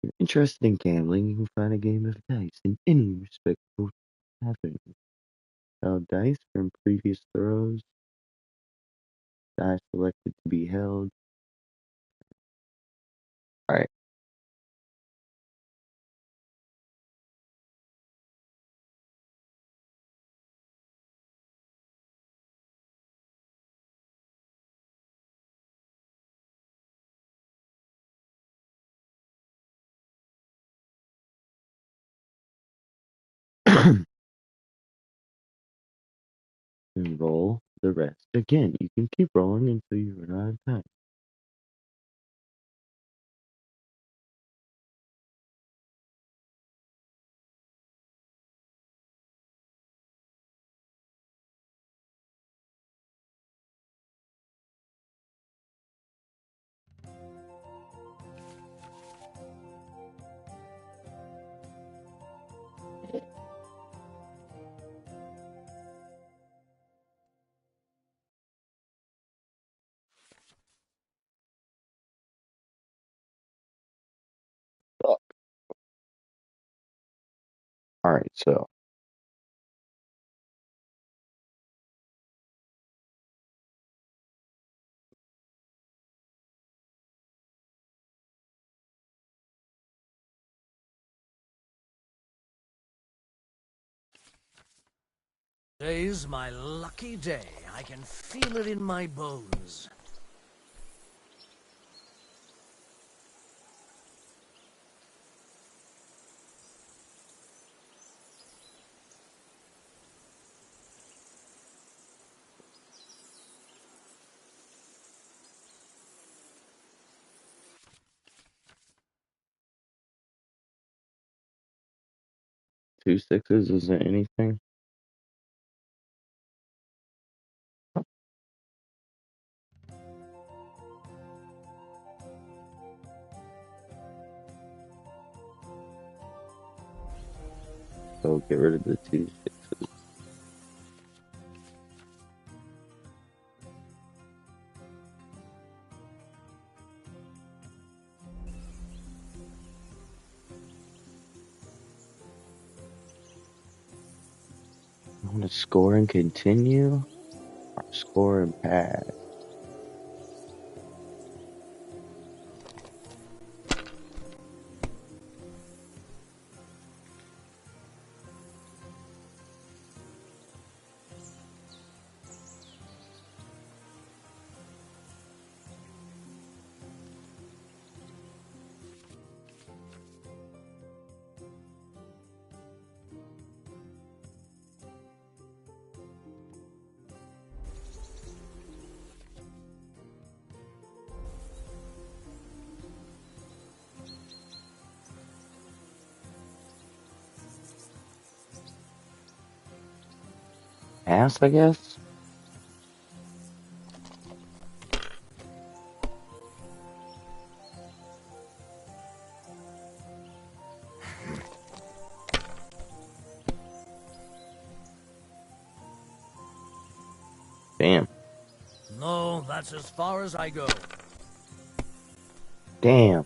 If you're interested in gambling, you can find a game of dice in any respectable tavern. Held dice from previous throws, dice selected to be held. Alright. And roll the rest. Again, you can keep rolling until you run out of time. Alright, so Today's my lucky day. I can feel it in my bones. two sixes isn't anything. So get rid of the two sixes. I want to score and continue, or score and pass. Pass, I guess? Damn. No, that's as far as I go. Damn.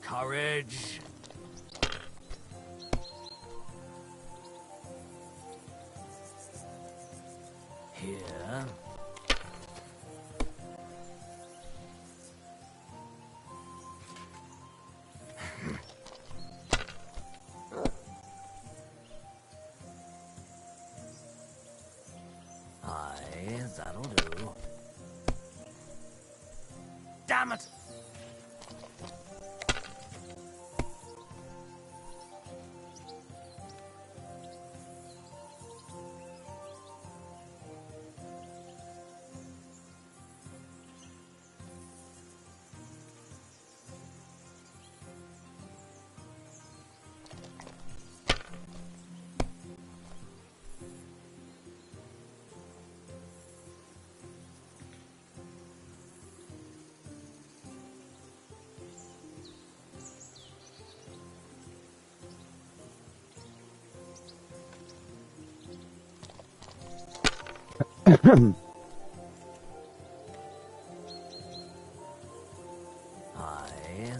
Courage. Here. Aye, that'll do. Damn it! Aye,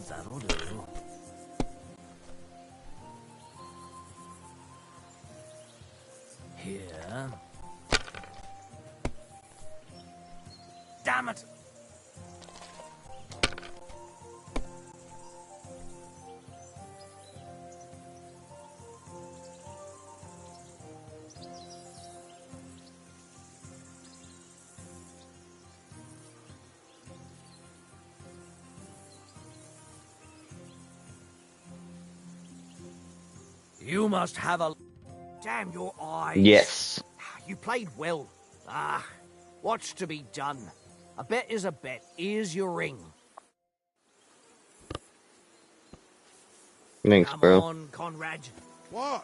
that'll do. Here. Damn it! You must have a... Damn your eyes. Yes. You played well. Ah, what's to be done? A bet is a bet. Here's your ring. Thanks, Come bro. on, Conrad. What?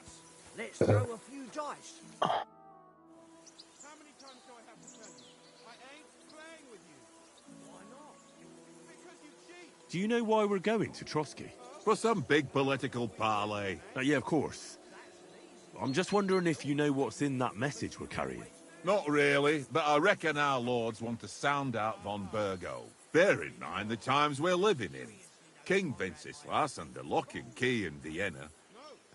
Let's throw a few dice. How many times do I have to tell you? I ain't playing with you. Why not? Because you cheat. Do you know why we're going to Trotsky? For some big political parley. Yeah, of course. I'm just wondering if you know what's in that message we're carrying. Not really, but I reckon our lords want to sound out von Burgo. Bear in mind the times we're living in. King Wenceslas under lock and key in Vienna,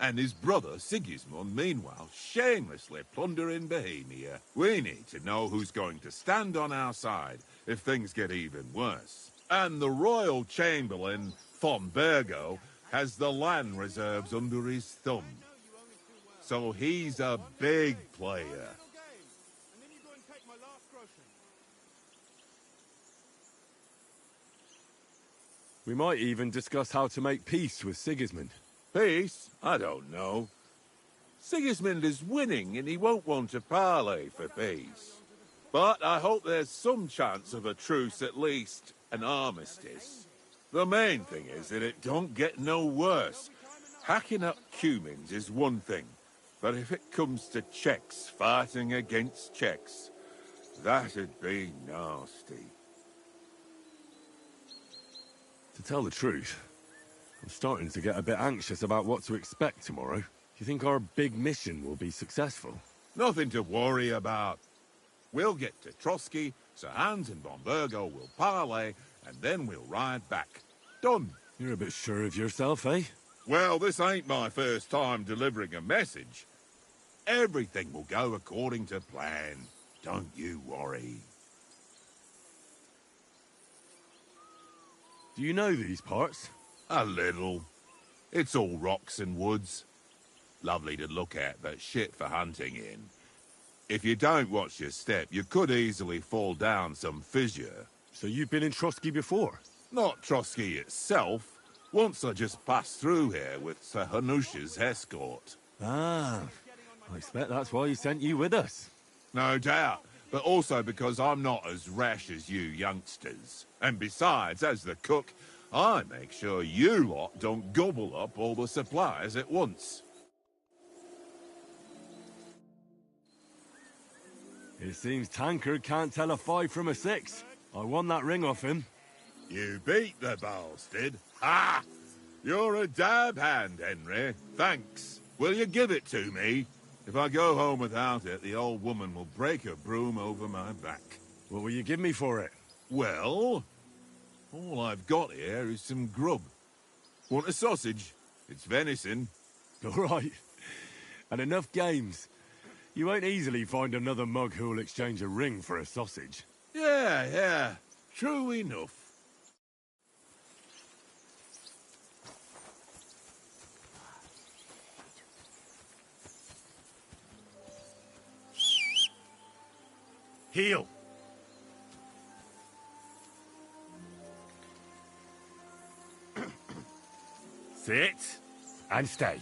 and his brother Sigismund, meanwhile, shamelessly plundering Bohemia. We need to know who's going to stand on our side if things get even worse. And the royal chamberlain, von Burgo, has the land reserves under his thumb. So he's a big player. We might even discuss how to make peace with Sigismund. Peace? I don't know. Sigismund is winning and he won't want to parley for peace. But I hope there's some chance of a truce, at least an armistice. The main thing is that it don't get no worse. Hacking up Cumans is one thing, but if it comes to Czechs fighting against Czechs, that'd be nasty. To tell the truth, I'm starting to get a bit anxious about what to expect tomorrow. Do you think our big mission will be successful? Nothing to worry about. We'll get to Trotsky, Sir Hans and von Burgo will parley, and then we'll ride back. Done. You're a bit sure of yourself, eh? Well, this ain't my first time delivering a message. Everything will go according to plan. Don't you worry. Do you know these parts? A little. It's all rocks and woods. Lovely to look at, but shit for hunting in. If you don't watch your step, you could easily fall down some fissure. So you've been in Trotsky before? Not Trotsky itself. Once I just passed through here with Sir Hanush's escort. Ah, I expect that's why he sent you with us. No doubt, but also because I'm not as rash as you youngsters. And besides, as the cook, I make sure you lot don't gobble up all the supplies at once. It seems Tankard can't tell a 5 from a 6. I won that ring off him. You beat the bastard. Ha! You're a dab hand, Henry. Thanks. Will you give it to me? If I go home without it, the old woman will break her broom over my back. What will you give me for it? Well, all I've got here is some grub. Want a sausage? It's venison. All right. And enough games. You won't easily find another mug who'll exchange a ring for a sausage. Yeah. True enough. Heel. Sit and stay.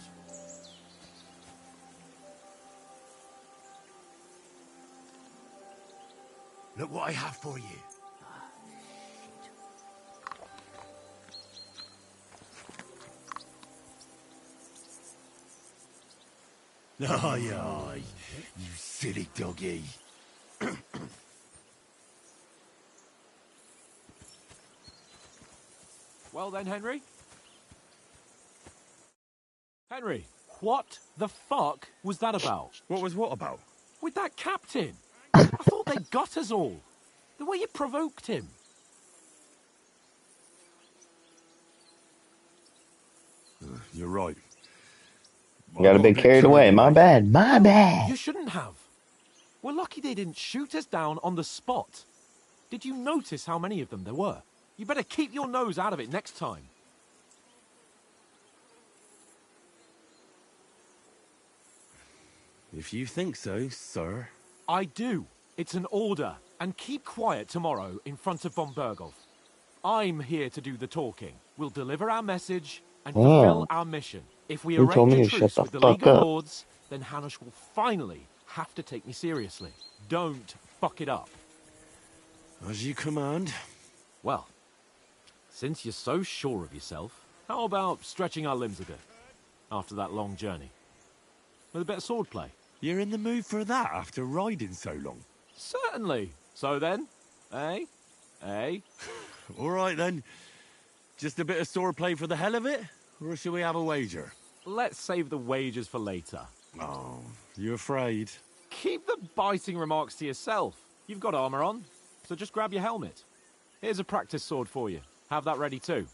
Look what I have for you. Aye, aye, you silly doggy. Well then, Henry? Henry, what the fuck was that about? What was what about? With that captain? I thought thought they got us all. The way you provoked him. You're right. I got a bit carried away. My bad. My bad. You shouldn't have. We're lucky they didn't shoot us down on the spot. Did you notice how many of them there were? You better keep your nose out of it next time. If you think so, sir. I do. It's an order. And keep quiet tomorrow in front of von Berghoff. I'm here to do the talking. We'll deliver our message and fulfill our mission. If we You told arrange me a to truce shut with the the League fuck of up. Lords, then Hanush will finally have to take me seriously. Don't fuck it up. As you command. Well, since you're so sure of yourself, how about stretching our limbs a bit after that long journey? With a bit of swordplay. You're in the mood for that after riding so long? Certainly. So then, eh? Eh? All right then. Just a bit of swordplay for the hell of it? Or shall we have a wager? Let's save the wagers for later. Oh, you afraid? Keep the biting remarks to yourself. You've got armor on, so just grab your helmet. Here's a practice sword for you. Have that ready too.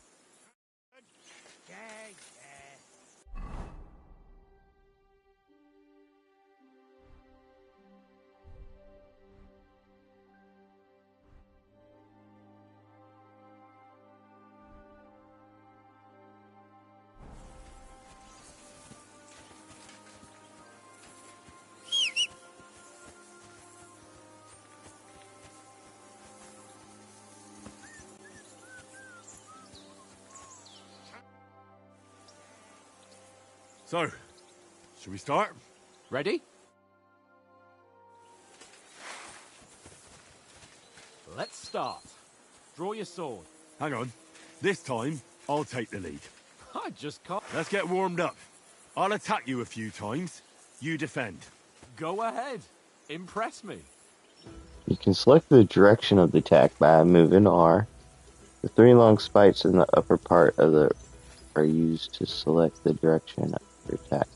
So, should we start? Ready? Let's start. Draw your sword. Hang on. This time, I'll take the lead. I just can't. Let's get warmed up. I'll attack you a few times. You defend. Go ahead. Impress me. You can select the direction of the attack by moving R. The three long spikes in the upper part of the are used to select the direction of your attack.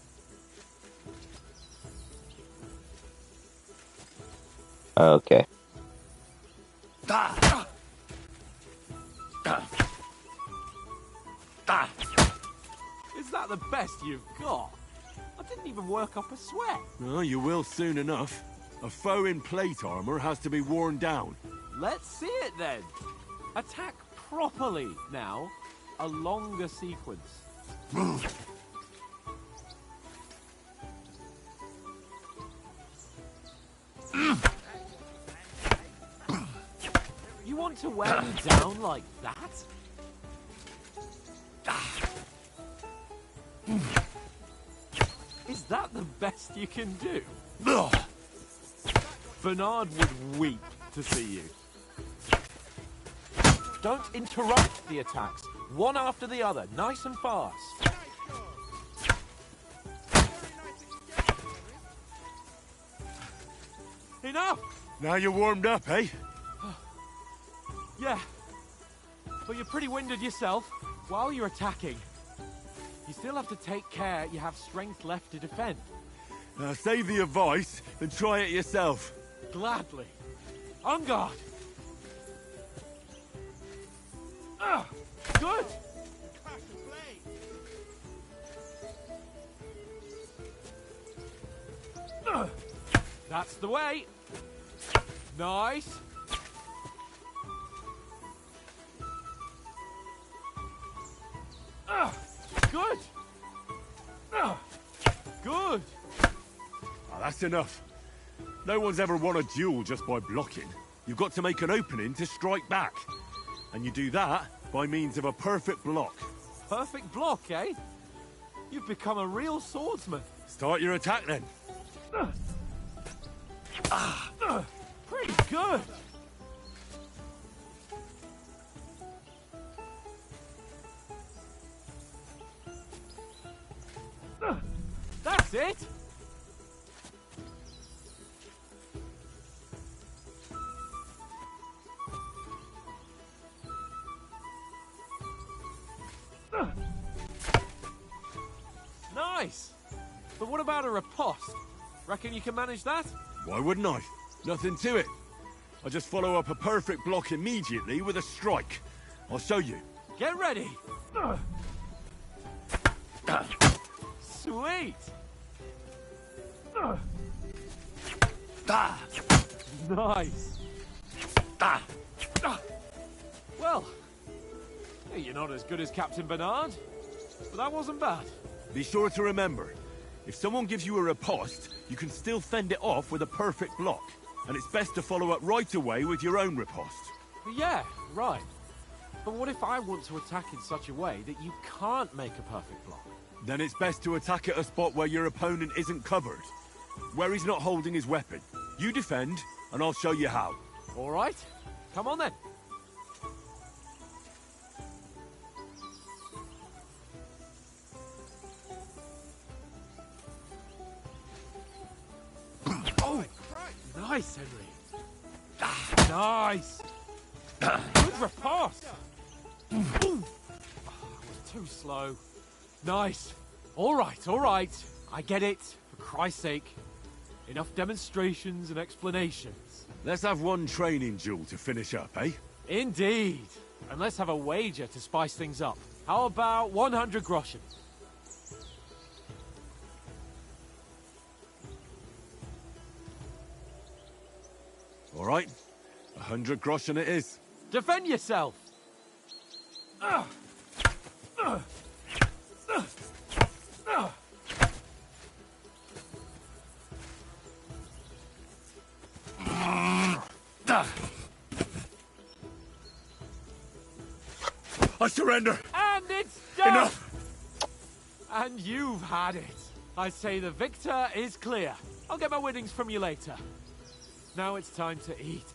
Okay. Is that the best you've got? I didn't even work up a sweat. Well, you will soon enough. A foe in plate armor has to be worn down. Let's see it then. Attack properly now. A longer sequence. You want to wear me down like that? Is that the best you can do? Bernard would weep to see you. Don't interrupt the attacks. One after the other, nice and fast. Enough! Now you're warmed up, eh? Yeah. But you're pretty winded yourself while you're attacking. You still have to take care you have strength left to defend. Now save the advice and try it yourself. Gladly. On guard. Good. That's the way. Nice. Good. Good. Oh, that's enough. No one's ever won a duel just by blocking. You've got to make an opening to strike back. And you do that by means of a perfect block. Perfect block, eh? You've become a real swordsman. Start your attack then. Pretty good. That's it. Nice. But what about a riposte? Reckon you can manage that? Why wouldn't I? Nothing to it. I just follow up a perfect block immediately with a strike. I'll show you. Get ready. Sweet. Nice. Well, you're not as good as Captain Bernard, but that wasn't bad. Be sure to remember, if someone gives you a riposte, you can still fend it off with a perfect block. And it's best to follow up right away with your own riposte. Yeah, right. But what if I want to attack in such a way that you can't make a perfect block? Then it's best to attack at a spot where your opponent isn't covered. Where he's not holding his weapon. You defend, and I'll show you how. All right. Come on then. Oh, nice, Henry. Nice. Good riposte. I was too slow. Nice. All right, all right. I get it. For Christ's sake. Enough demonstrations and explanations. Let's have one training duel to finish up, eh? Indeed. And let's have a wager to spice things up. How about 100 groschen? All right. 100 groschen it is. Defend yourself! I surrender! And it's done! Enough! And you've had it. I say the victor is clear. I'll get my winnings from you later. Now it's time to eat.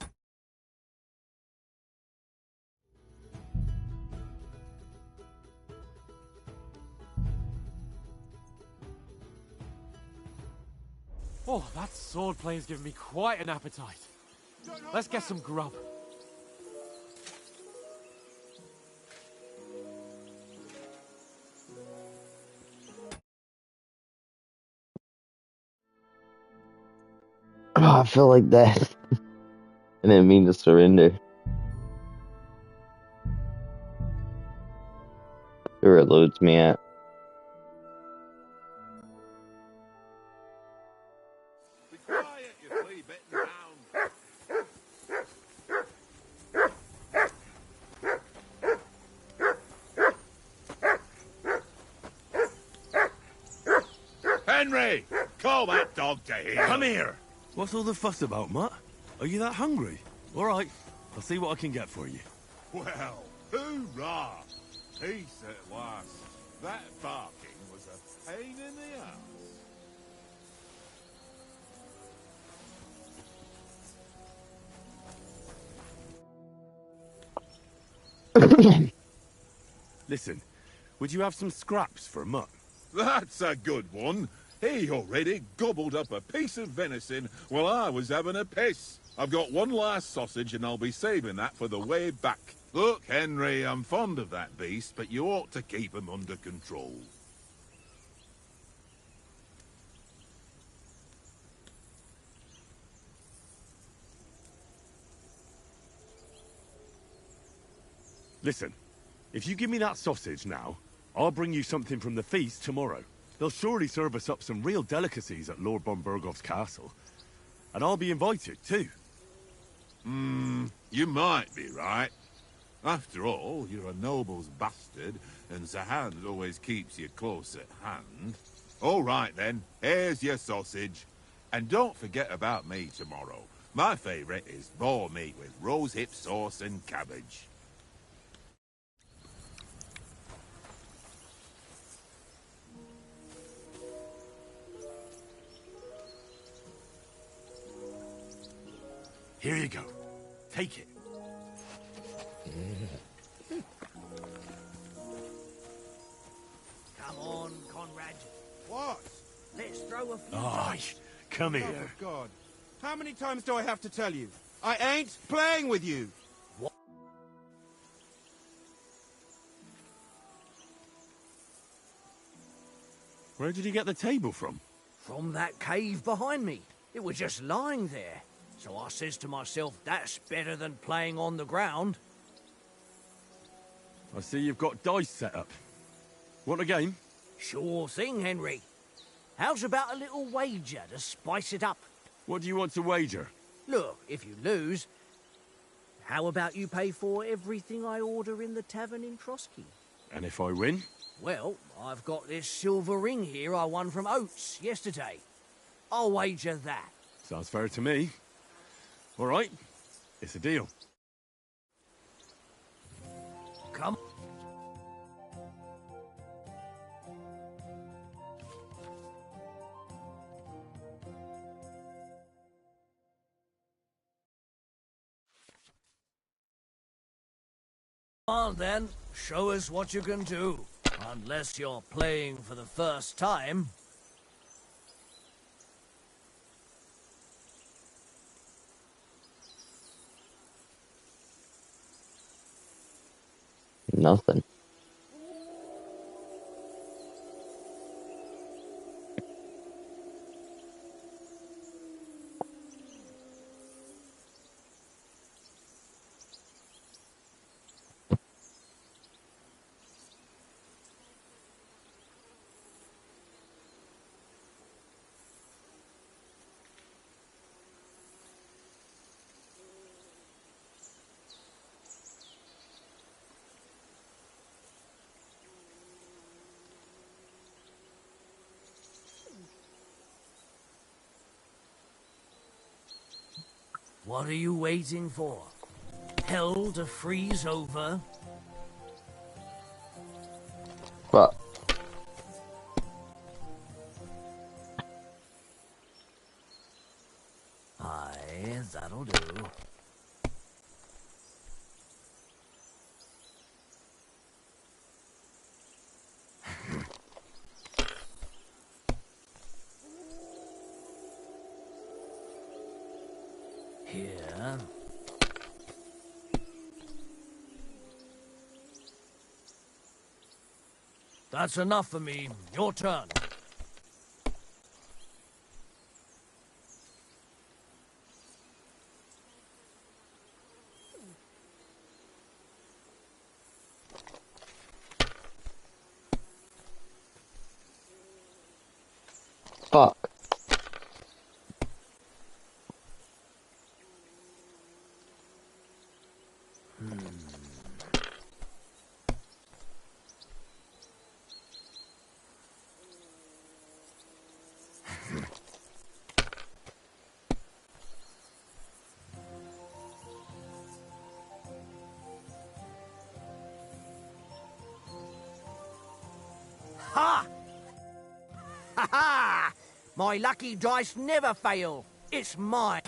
Oh, that swordplay has given me quite an appetite. Let's get some grub. Oh, I feel like that. I didn't mean to surrender. Sure, it loads me at. Be quiet, you flea-bitten hound. Henry! Call that dog to heel. Come here! What's all the fuss about, Mutt? Are you that hungry? All right, I'll see what I can get for you. Well, hoorah! Peace at last. That barking was a pain in the ass. Listen, would you have some scraps for Mutt? That's a good one. He already gobbled up a piece of venison while I was having a piss. I've got one last sausage and I'll be saving that for the way back. Look, Henry, I'm fond of that beast, but you ought to keep him under control. Listen, if you give me that sausage now, I'll bring you something from the feast tomorrow. They'll surely serve us up some real delicacies at Lord von Bergov's castle. And I'll be invited, too. You might be right. After all, you're a noble's bastard, and Zahan always keeps you close at hand. All right, then. Here's your sausage. And don't forget about me tomorrow. My favourite is boar meat with rosehip sauce and cabbage. Here you go. Take it. Come on, Conrad. What? Let's throw a few Aye, dice. come Oh, here. God. How many times do I have to tell you? I ain't playing with you. Where did you get the table from? From that cave behind me. It was just lying there. So I says to myself, that's better than playing on the ground. I see you've got dice set up. Want a game? Sure thing, Henry. How's about a little wager to spice it up? What do you want to wager? Look, if you lose, how about you pay for everything I order in the tavern in Trotsky? And if I win? Well, I've got this silver ring here I won from Oates yesterday. I'll wager that. Sounds fair to me. All right, it's a deal. Come on then, show us what you can do. Unless you're playing for the first time. Nothing. What are you waiting for? Hell to freeze over? Fuck. Aye, that'll do. Here. That's enough for me. Your turn. Fuck. Ha! Ha ha! My lucky dice never fail. It's mine.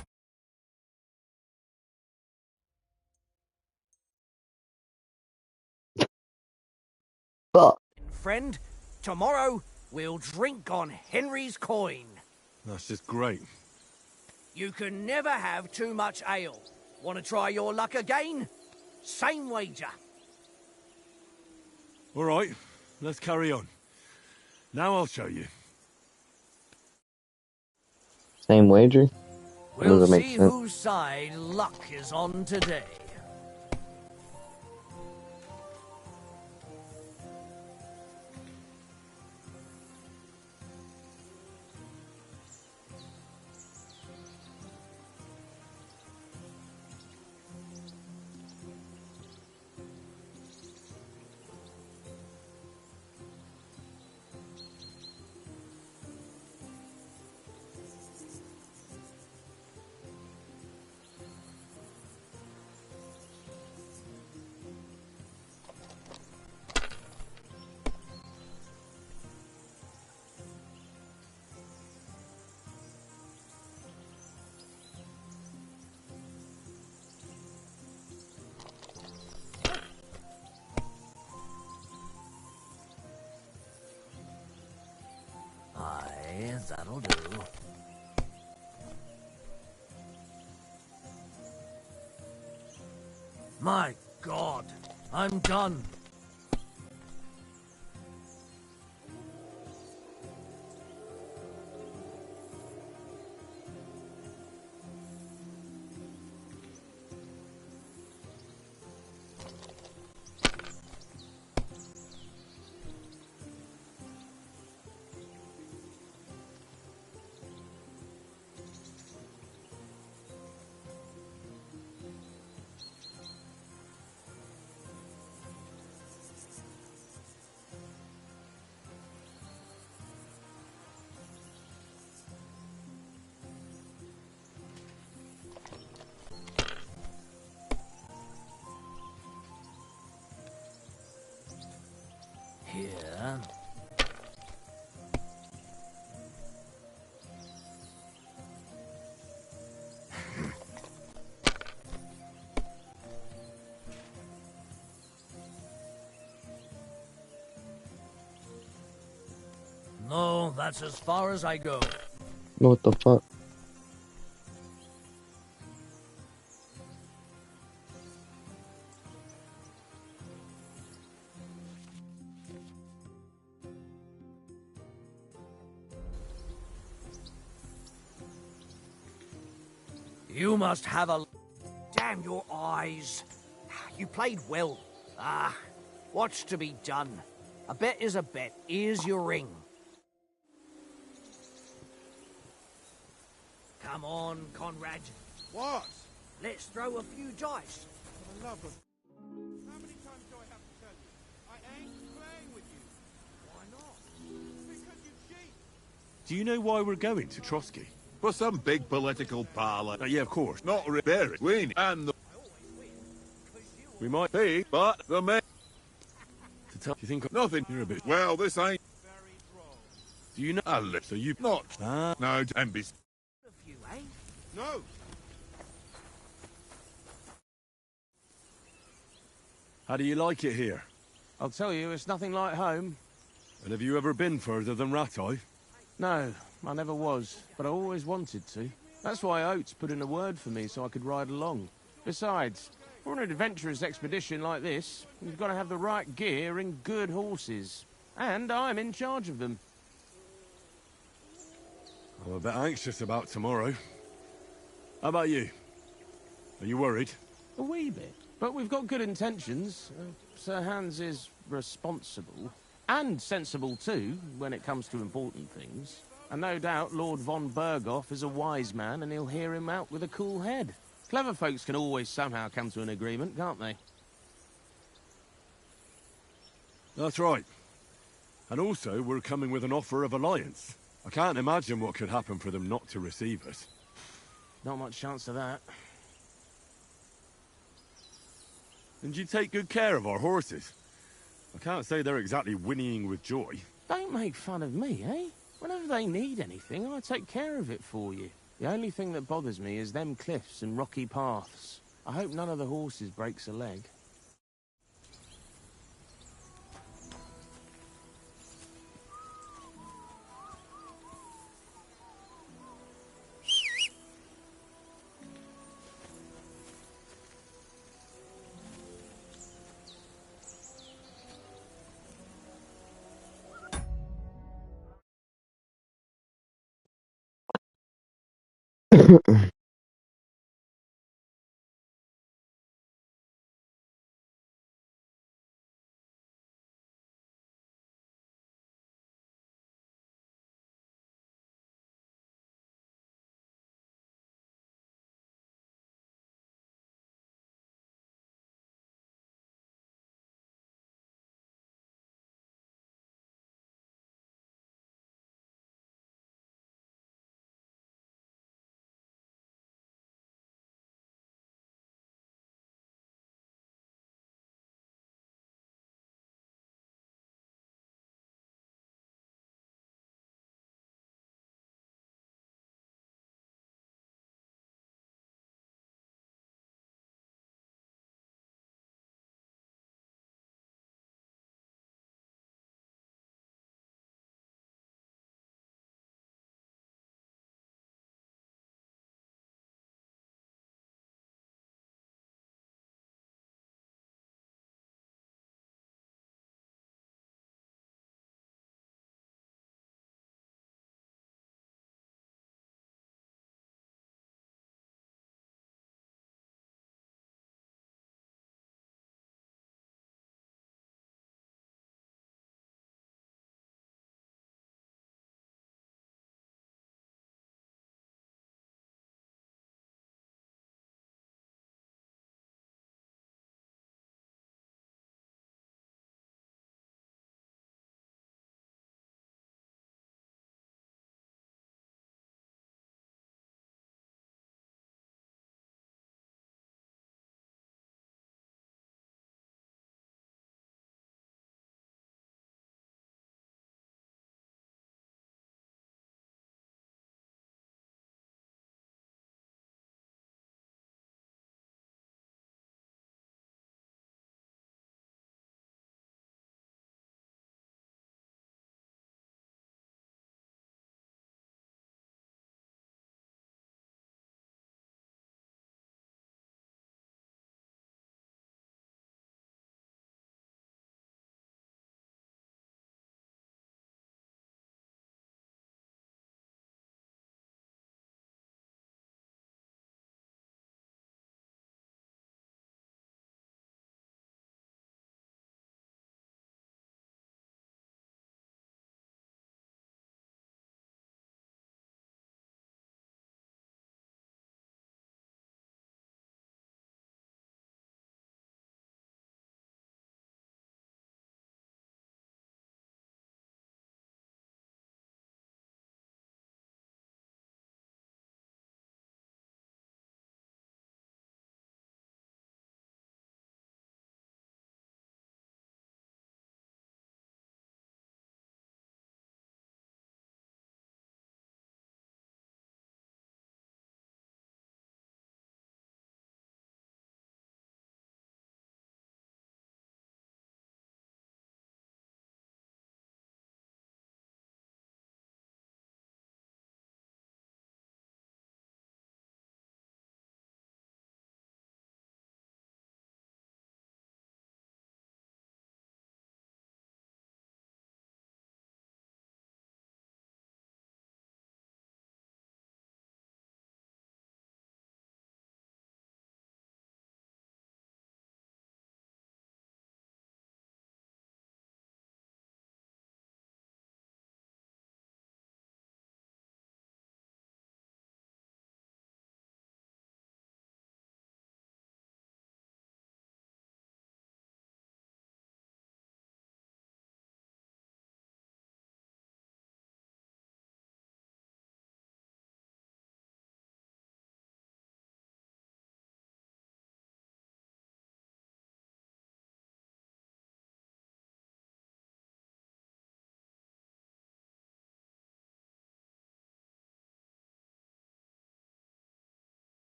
Fuck. Friend, tomorrow we'll drink on Henry's coin. That's just great. You can never have too much ale. Want to try your luck again? Same wager. All right, let's carry on. Now I'll show you. Same wager? That We'll doesn't make see sense. whose side luck is on today. Aye, that'll do. My God, I'm done. Here. No, that's as far as I go. What the fuck? You must have a... Damn your eyes. You played well. Ah, what's to be done? A bet is a bet. Here's your ring. Come on, Conrad. What? Let's throw a few dice. For the love of... How many times do I have to tell you? I ain't playing with you. Why not? Because you cheat. Do you know why we're going to Trotsky? For some big political parlor. Yeah, of course. Not very winning. And the We might be, but the men. to tell. Do you think Nothing. you're a bit? Well, this ain't. Very droll. Do you know? So you Not. Ah. No, and be. A few, eh? No. How do you like it here? I'll tell you, it's nothing like home. And have you ever been further than Rattay? No, I never was, but I always wanted to. That's why Oates put in a word for me so I could ride along. Besides, for an adventurous expedition like this, you've got to have the right gear and good horses. And I'm in charge of them. I'm a bit anxious about tomorrow. How about you? Are you worried? A wee bit. But we've got good intentions. Sir Hans is responsible. And sensible too, when it comes to important things. And no doubt Lord von Berghoff is a wise man and he'll hear him out with a cool head. Clever folks can always somehow come to an agreement, can't they? That's right. And also, we're coming with an offer of alliance. I can't imagine what could happen for them not to receive us. Not much chance of that. And you take good care of our horses. I can't say they're exactly whinnying with joy. Don't make fun of me, eh? Whenever they need anything, I take care of it for you. The only thing that bothers me is them cliffs and rocky paths. I hope none of the horses breaks a leg.